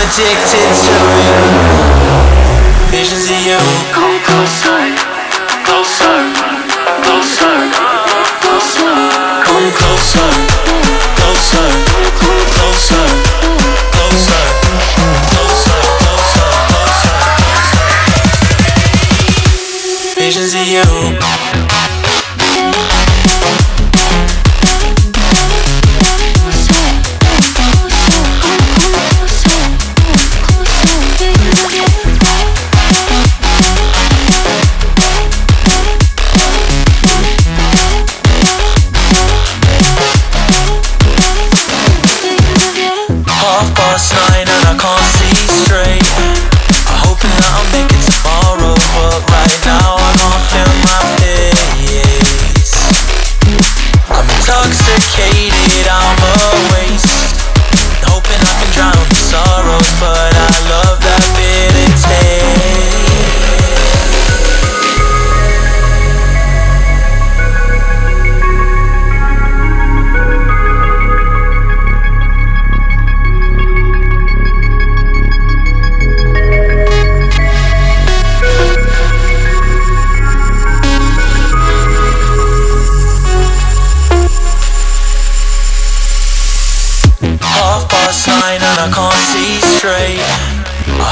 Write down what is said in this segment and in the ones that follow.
addicted to you. Visions of you. Come closer, closer, closer, closer. Come closer, closer, closer, closer, closer, closer, closer. Visions of you.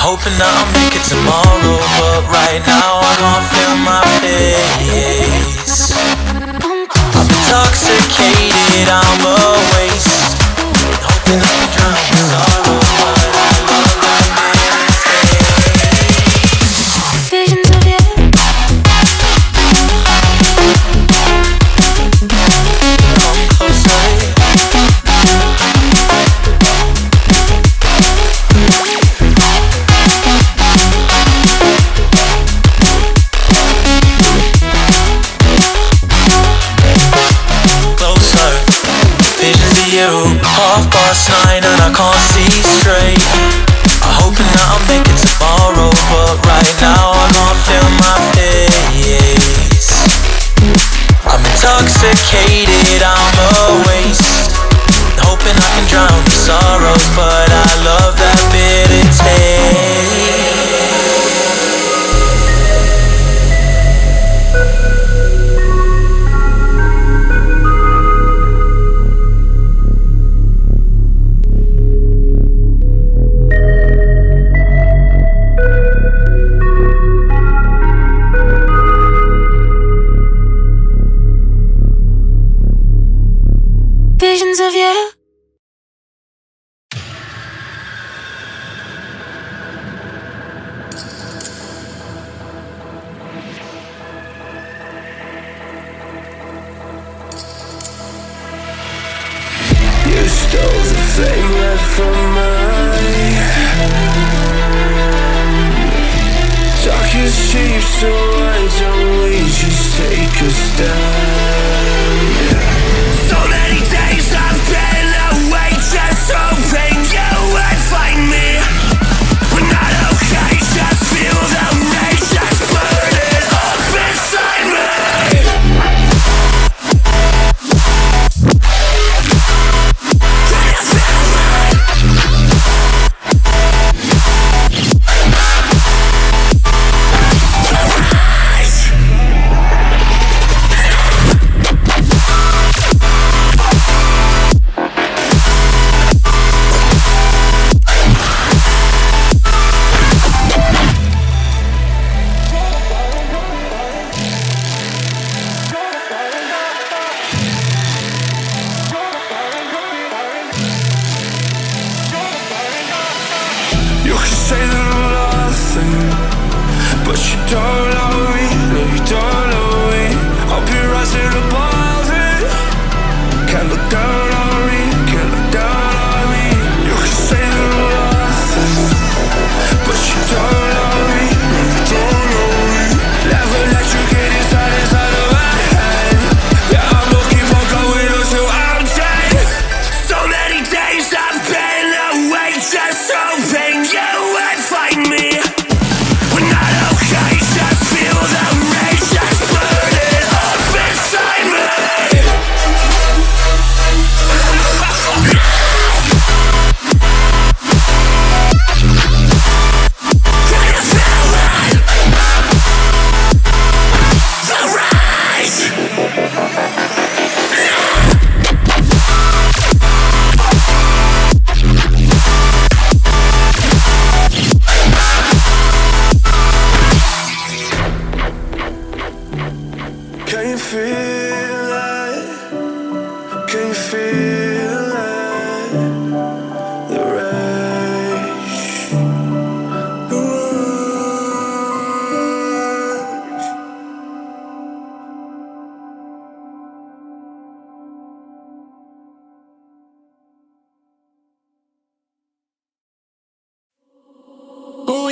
Hoping that I'll make it tomorrow, but right now I can't feel my face. I'm intoxicated, I'm a waste. Hoping I can drown my sorrow, but I love that mistake. Visions of you. Come closer. Half past 9 and I can't see straight. I'm hoping that I'll make it tomorrow, but right now I can't feel my face. I'm intoxicated, I'm a waste. Hoping I can drown the sorrows, but I love that bitter taste. Visions of you. You stole the flame right from my hand. Talk is cheap, so why don't we just take a stand? So many days I've been away, just hoping you would find me. We're not okay, just feel the rage that's burning up inside me. Just hoping you would find me. We're not okay, just feel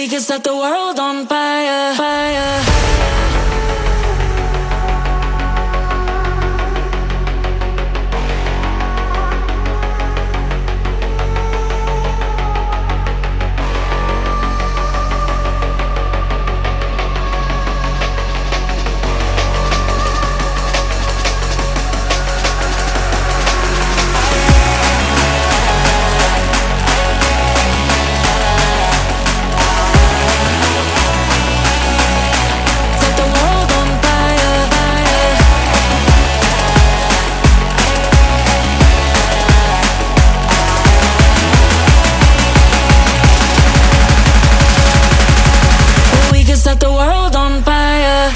We can set the world on fire, fire. Set the world on fire.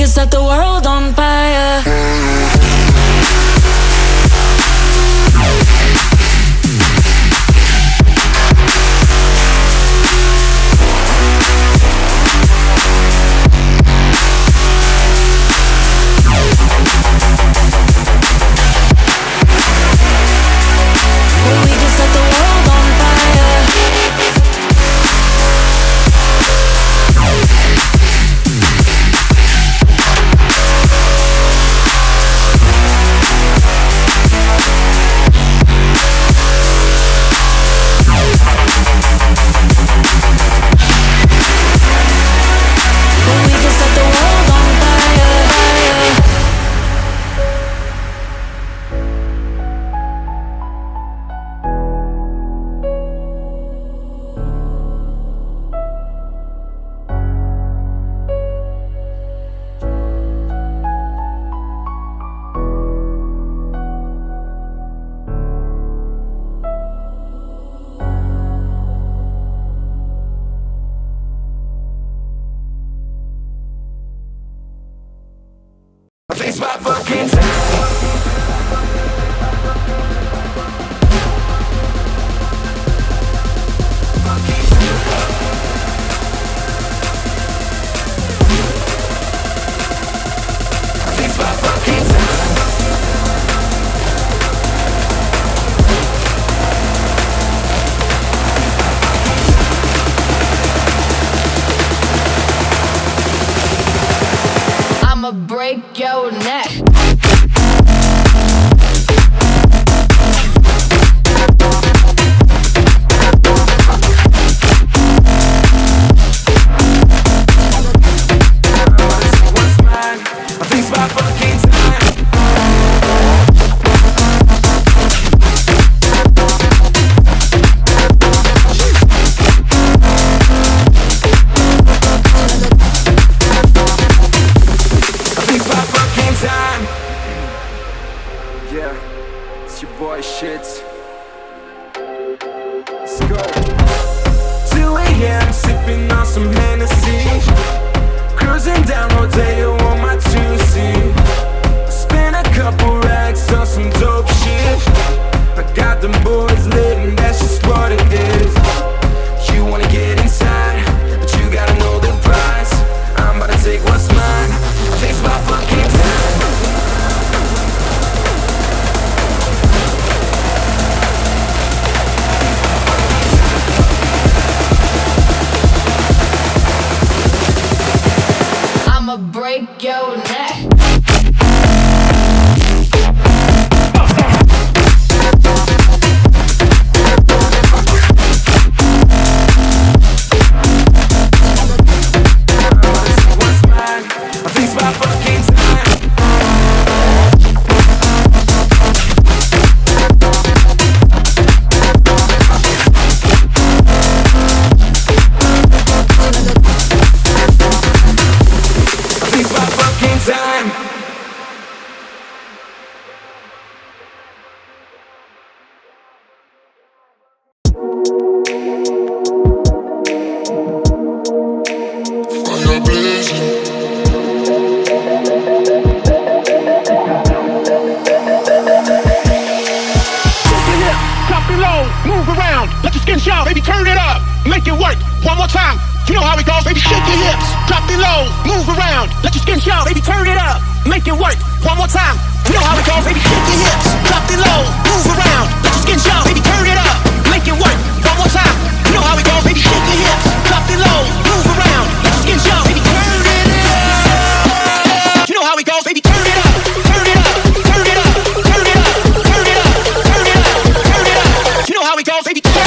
Set the world on fire. It's my fucking time. It's my fucking time. I'ma break your neck. Boy shit. Let's go. 2 a.m. sipping on some Hennessy, cruising down Rodeo on my 2C. Spin a what's mine. I think it's about fucking time. I'ma break your neck. What's mine? I think it's about fucking time. I think it's about fucking time. Fire blazing. Shake your hip, drop it low, move around, let your skin shout, baby, turn it up, make it work, one more time, you know how it goes, baby, shake your hips, drop it low, move around, let your skin shout, baby, turn it up, make it work, one more time, you know how it goes, baby, shake your hips, drop it low, move around, let your skin shout, baby, turn it up, make it work, one more time, you know how it goes, baby, shake your hips, drop it low, move around, let your skin shout, baby, turn it up, you know how it goes, baby, turn it up, turn it up, turn it up, turn it up, turn it up, turn it up, turn it up, you know how it goes, baby, turn it up.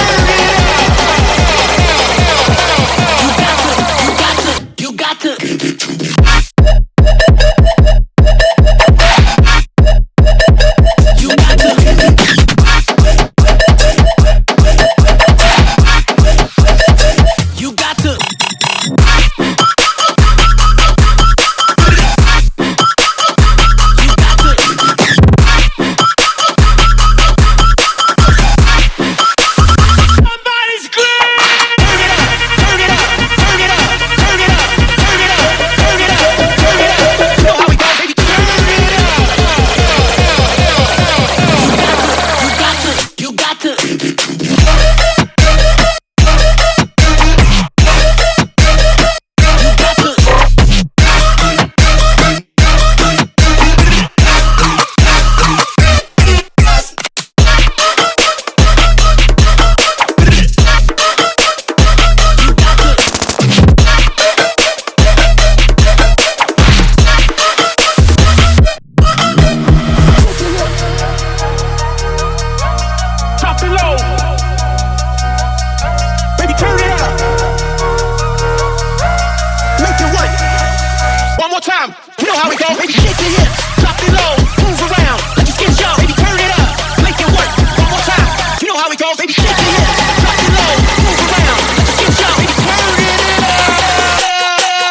You got to give it to me. You got to give it to me. You got to. Somebody's clear. Turn it up, turn it up, turn it up, turn it up, turn it up, turn it up, turn it up. You know how we go, baby. Turn it up. You got to. Give it to me. Drop it low. Baby, turn it up. Make it work. One more time. You know how it goes. Baby, shake your hips. Drop it low. Move around. Let your skin show. Baby, turn it up. Make it work. One more time. You know how it goes. Baby, shake your hips. Drop it low. Move around. Let your skin show. Baby, turn it up.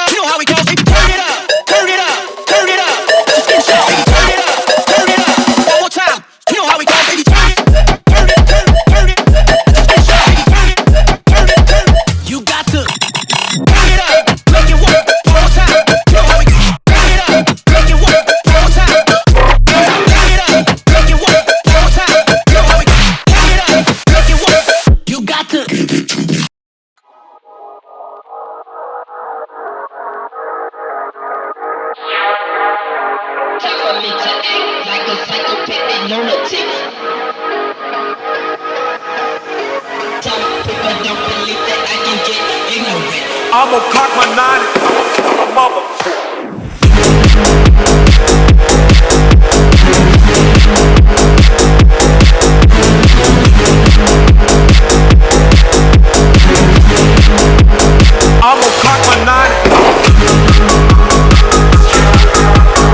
You know how it goes. Baby, turn it up. Turn it up. Turn it up. Let your skin show. Baby, turn it up. Turn it up. One more time. You know how it goes. Baby, turn it. Turn it. Turn it. Let your skin show. Baby, turn it. Turn it. Turn it. You got to turn it up. Make it work. One more time. You know how it goes. Turn it up. Make it work. One more time. Turn it up. Make it work. One more time. You know how it goes. Turn it up. Make it work. You got to give it to me. Time for me to act like a psychopathic lunatic. Some people don't believe that I can get ignorant. I'ma cock my 9 and mother.